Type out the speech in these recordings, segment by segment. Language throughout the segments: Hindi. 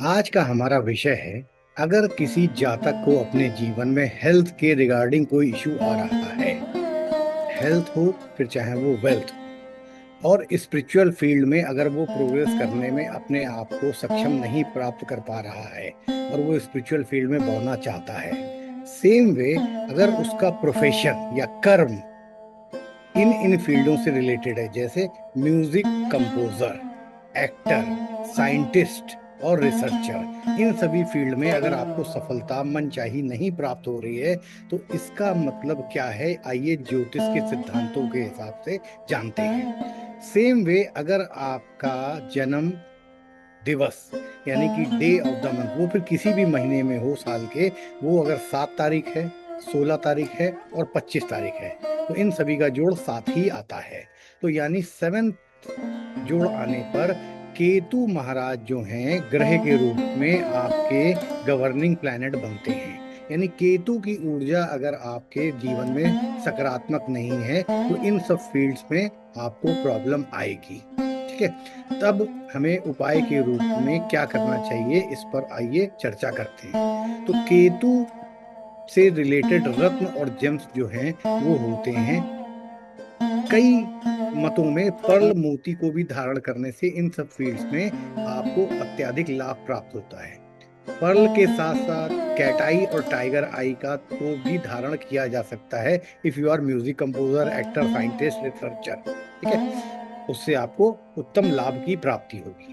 आज का हमारा विषय है, अगर किसी जातक को अपने जीवन में हेल्थ के रिगार्डिंग कोई इशू आ रहा है। हेल्थ हो, फिर चाहे वो वेल्थ हो, और स्पिरिचुअल फील्ड में अगर वो प्रोग्रेस करने में अपने आप को सक्षम नहीं प्राप्त कर पा रहा है और वो स्पिरिचुअल फील्ड में बढ़ना चाहता है। सेम वे, अगर उसका प्रोफेशन या कर्म इन इन फील्डों से रिलेटेड है, जैसे म्यूजिक कंपोजर, एक्टर, साइंटिस्ट और रिसर्चर, इन सभी फील्ड में अगर आपको सफलता मनचाही नहीं प्राप्त हो रही है, तो इसका मतलब क्या है, आइए ज्योतिष के सिद्धांतों के हिसाब से जानते हैं। सेम वे, अगर आपका जन्म दिवस यानी कि डे ऑफ द मंथ, वो फिर किसी भी महीने में हो साल के, वो अगर 7 तारीख है, 16 तारीख है और 25 तारीख है, तो इन सभी का जोड़ साथ ही आता है। तो यानी 7 जोड़ आने पर केतु महाराज जो हैं ग्रह के रूप में आपके गवर्निंग प्लैनेट बनते हैं। यानी केतु की ऊर्जा अगर आपके जीवन में सकारात्मक नहीं है, तो इन सब फील्ड्स में आपको प्रॉब्लम आएगी। ठीक है, तब हमें उपाय के रूप में क्या करना चाहिए, इस पर आइए चर्चा करते हैं। तो केतु से रिलेटेड रत्न और जेम्स जो हैं वो होते हैं, कई मतों में पर्ल मोती को भी धारण करने से इन सब फील्ड्स में आपको अत्यधिक लाभ प्राप्त होता है। पर्ल के साथ साथ कैटाई और टाइगर आई का को भी धारण किया जा सकता है, if you are music composer, actor, scientist, researcher. ठीक है, उससे आपको उत्तम लाभ की प्राप्ति होगी।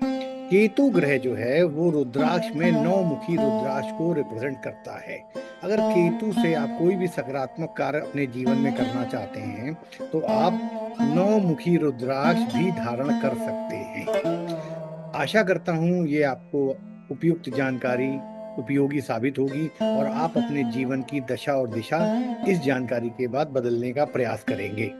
केतु ग्रह जो है वो रुद्राक्ष में 9 मुखी रुद्राक्ष को रिप्रेजेंट करता है। अगर केतु से आप कोई भी सकारात्मक कार्य अपने जीवन में करना चाहते हैं, तो आप 9 मुखी रुद्राक्ष भी धारण कर सकते हैं। आशा करता हूं ये आपको उपयुक्त जानकारी उपयोगी साबित होगी और आप अपने जीवन की दशा और दिशा इस जानकारी के बाद बदलने का प्रयास करेंगे।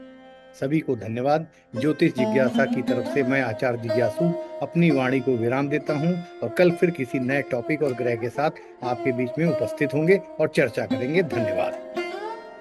सभी को धन्यवाद। ज्योतिष जिज्ञासा की तरफ से मैं आचार्य जिज्ञासु अपनी वाणी को विराम देता हूं, और कल फिर किसी नए टॉपिक और ग्रह के साथ आपके बीच में उपस्थित होंगे और चर्चा करेंगे। धन्यवाद।